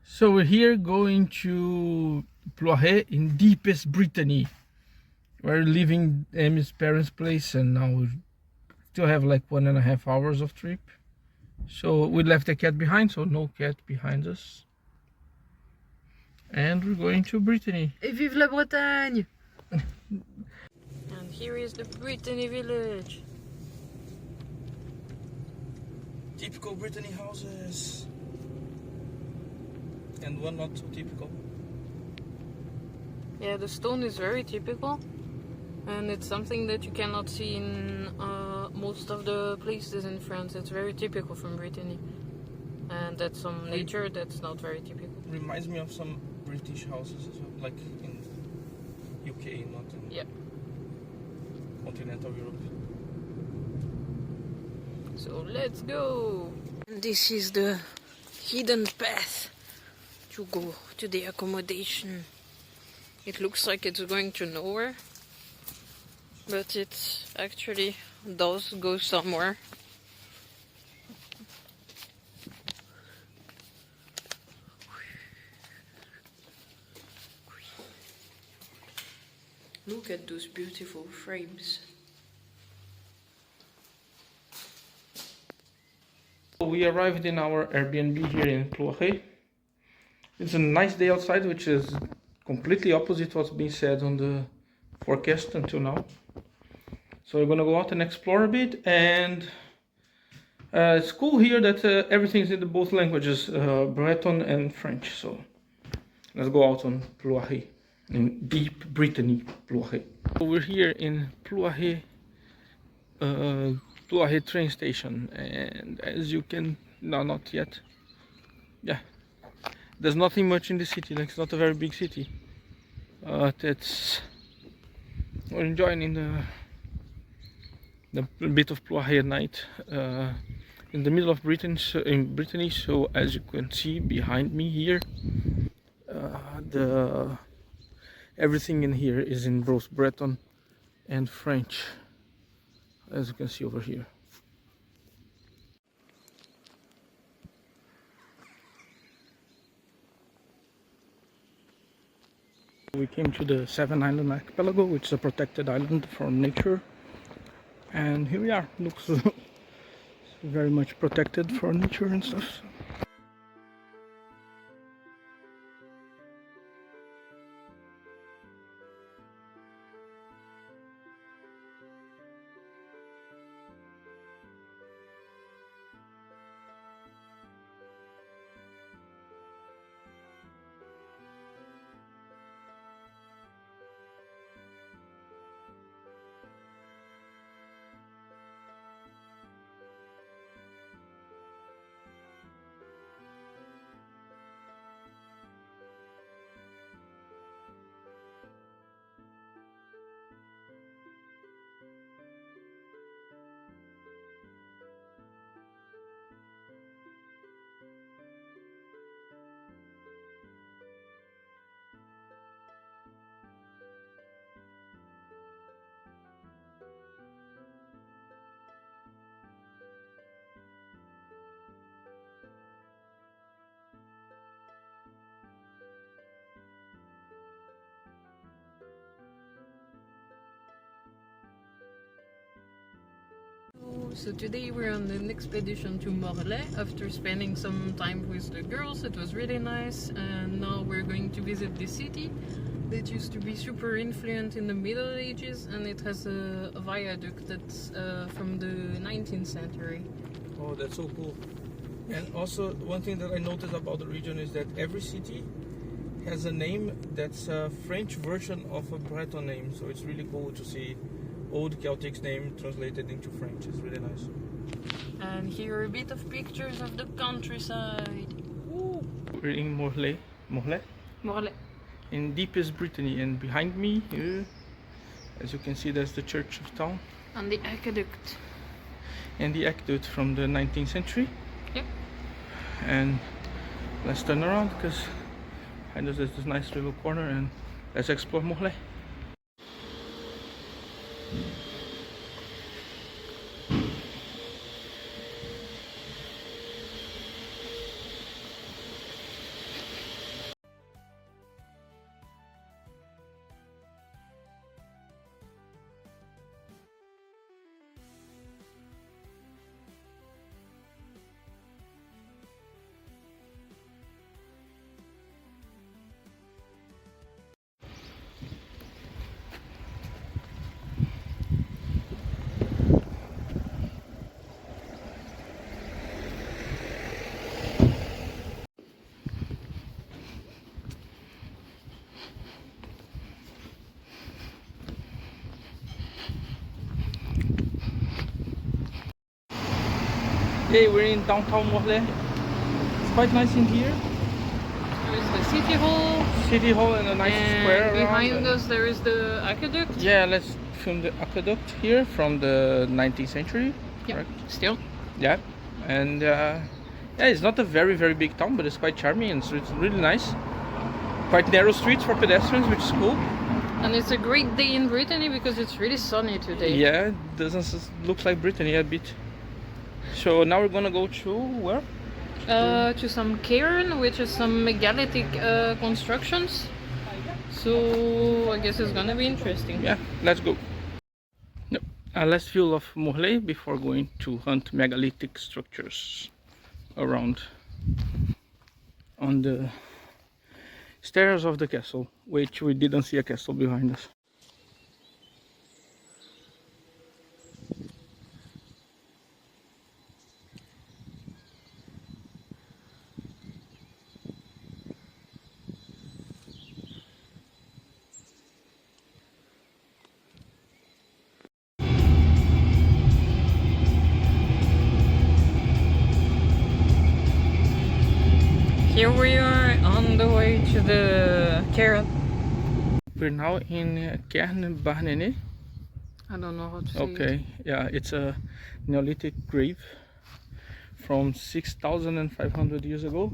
So we're here going to Plohet in deepest Brittany. We're leaving Amy's parents' place and now we still have like 1.5 hours of trip. So we left the cat behind, so no cat behind us. And we're going to Brittany. Et vive la Bretagne! And here is the Brittany village. Typical Brittany houses. And one not so typical. Yeah, the stone is very typical. And it's something that you cannot see in most of the places in France. It's very typical from Brittany. And that's some nature that's not very typical. Reminds me of some British houses as well, like in UK, not in continental Europe. So let's go! And this is the hidden path to go to the accommodation. It looks like it's going to nowhere, but it actually does go somewhere. Look at those beautiful frames. We arrived in our Airbnb here in Plohet. It's a nice day outside, which is completely opposite what's been said on the forecast until now. So we're gonna go out and explore a bit, and it's cool here that everything's in both languages, Breton and French. So let's go out on Plohet, in deep Brittany, Plohet. So we're here in Plohet, Plohet train station, and as you can, no, not yet. Yeah, there's nothing much in the city. Like, it's not a very big city. We're enjoying in the bit of Plohet at night, in the middle of Brittany. So as you can see behind me here, everything in here is in both Breton and French, as you can see over here. We came to the Seven Island Archipelago, which is a protected island from nature, and here we are. Looks very much protected for nature and stuff. So today we're on an expedition to Morlaix after spending some time with the girls. It was really nice, and now we're going to visit the city that used to be super influent in the Middle Ages, and it has a viaduct that's from the 19th century. Oh, that's so cool. And also, one thing that I noticed about the region is that every city has a name that's a French version of a Breton name, so it's really cool to see old Celtic name translated into French. It's really nice. And here are a bit of pictures of the countryside. Woo. We're in Morlaix, in deepest Brittany, and behind me, as you can see, there's the church of town. And the aqueduct. And the aqueduct from the 19th century. Yep. And let's turn around because behind us there's this nice little corner, and let's explore Morlaix. Okay, we're in downtown Morlaix. It's quite nice in here. There's the city hall. City hall and a nice square around. Behind us there is the aqueduct. Yeah, let's film the aqueduct here from the 19th century. Yeah, correct? still. Yeah, and yeah, it's not a very big town, but it's quite charming and it's really nice. Quite narrow streets for pedestrians, which is cool. And it's a great day in Brittany because it's really sunny today. Yeah, it doesn't look like Brittany a bit. So now we're gonna go to where? To some cairn, which is some megalithic constructions. So I guess it's gonna be interesting. Yeah, let's go. No, last view of Morlaix before going to hunt megalithic structures around on the stairs of the castle, which we didn't see a castle behind us. Here we are on the way to the cairn. We're now in Cairn Barnene. I don't know how to say Okay, yeah, it's a Neolithic grave from 6,500 years ago.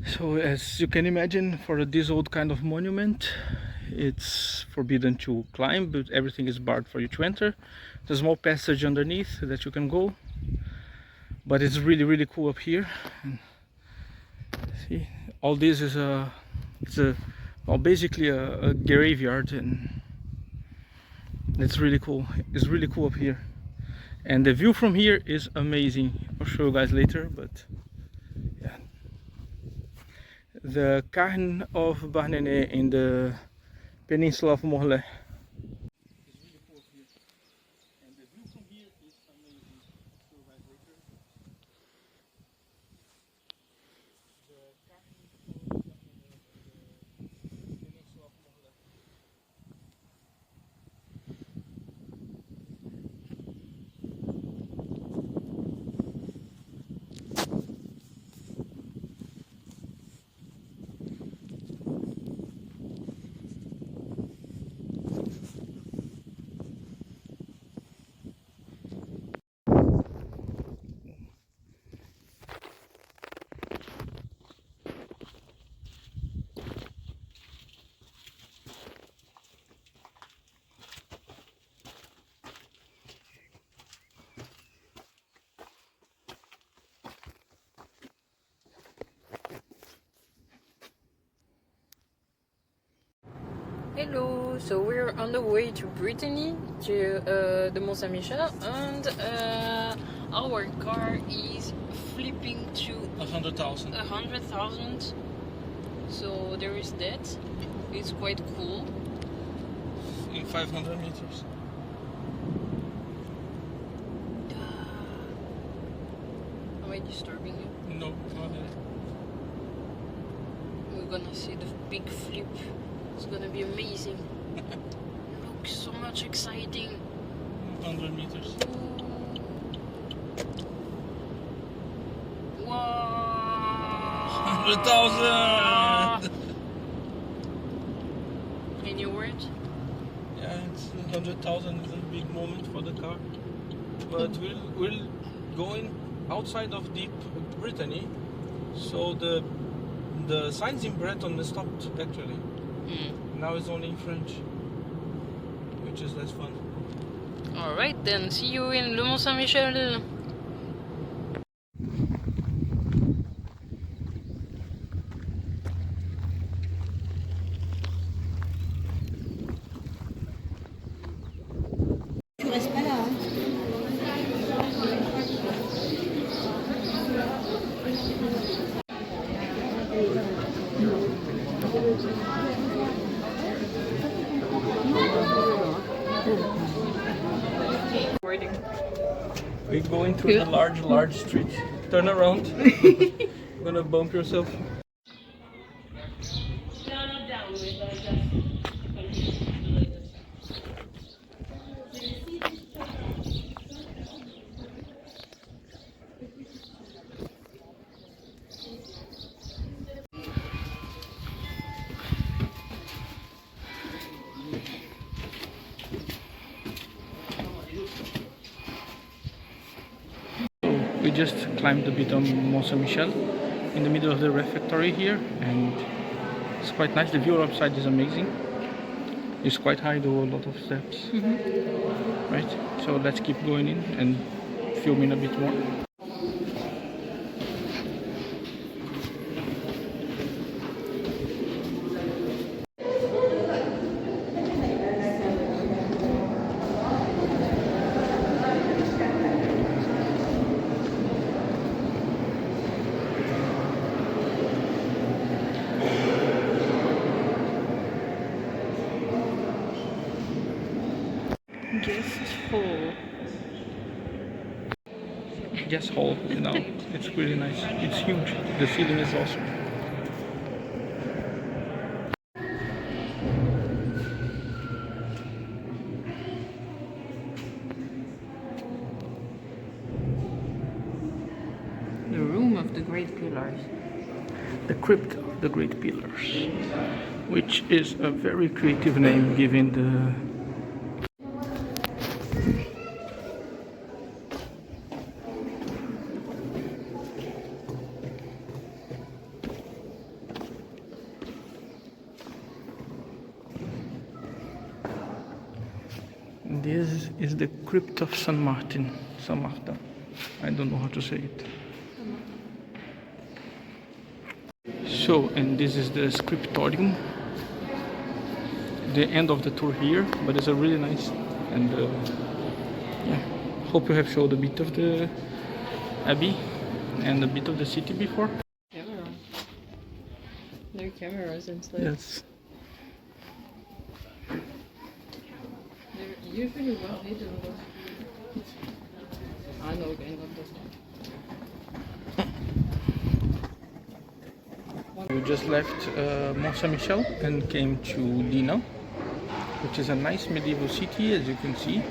So as you can imagine, for this old kind of monument, it's forbidden to climb, but everything is barred for you to enter. There's a small passage underneath that you can go, but it's really cool up here. And see, all this is basically a graveyard, and it's really cool. It's really cool up here, and the view from here is amazing. I'll show you guys later, but yeah, the Cairn of Barnene in the peninsula of Morlaix. It's really cool up here, and the view from here is amazing. I'll show you guys later. The Cairn of Barnene in the peninsula of Morlaix. Hello, so we're on the way to Brittany, to the Mont Saint-Michel, and our car is flipping to 100,000. 100,000. So there is that. It's quite cool. In 500 meters. Am I disturbing you? No, go ahead. We're gonna see the big flip. It's gonna be amazing. Look, so much exciting. 100 meters. Wow! 100,000! Any word? Yeah, it's 100,000 is a big moment for the car. But we're going outside of deep Brittany, so the signs in Breton stopped actually. Now it's only in French, which is less fun. Alright then, see you in Le Mont Saint-Michel. Tu restes pas là, hein. We're going through the large street. Turn around. You're gonna bump yourself. We just climbed a bit on Mont Saint-Michel in the middle of the refectory here, and it's quite nice. The view outside is amazing. It's quite high though, a lot of steps. Right, so let's keep going in and filming a bit more. Guest hall, you know, it's really nice. It's huge. The ceiling is awesome. The room of the Great Pillars. The Crypt of the Great Pillars, which is a very creative name given the This is the Crypt of Saint Martin. Saint Martin. I don't know how to say it. So, and this is the scriptorium. The end of the tour here, but it's a really nice, and yeah, hope you have showed a bit of the abbey and a bit of the city before. Camera. There are cameras inside. Yes. They're usually well hidden, but I know again not this one. We just left Mont Saint-Michel and came to Dinant, which is a nice medieval city, as you can see.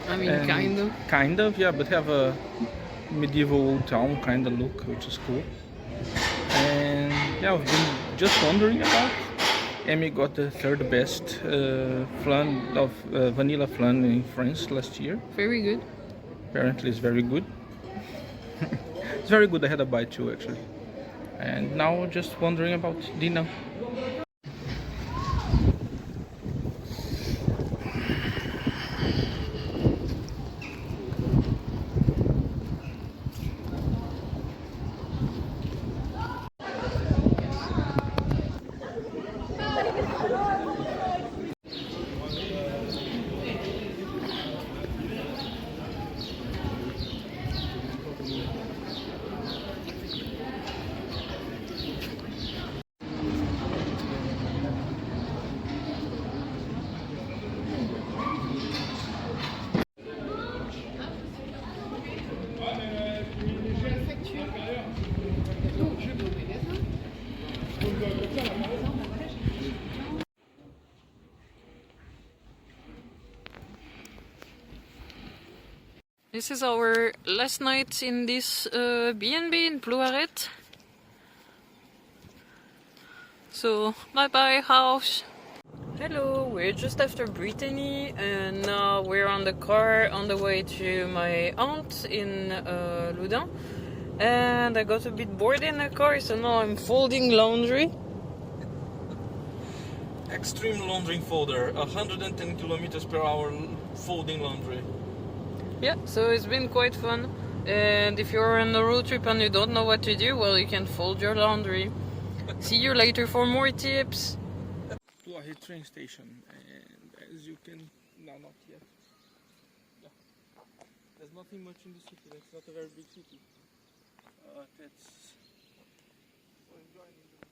I mean, And kind of. Kind of, yeah, but have a medieval town kind of look, which is cool. And yeah, I've been just wondering about. Emmy got the third best flan of vanilla flan in France last year. Very good. Apparently, it's very good. It's very good. I had a bite too, actually. And now just wondering about Dinant. This is our last night in this B&B in Plouaret. So, bye bye house! Hello, we're just after Brittany and now we're on the car on the way to my aunt in Loudun. And I got a bit bored in the car, so now I'm folding laundry. Extreme laundry folder, 110 kilometers per hour folding laundry. Yeah, so it's been quite fun. And if you're on a road trip and you don't know what to do, well, you can fold your laundry. See you later for more tips. Plouaret train station, and as you can, no, not yet. Yeah. There's nothing much in the city. That's not a very big city. That's so enjoying.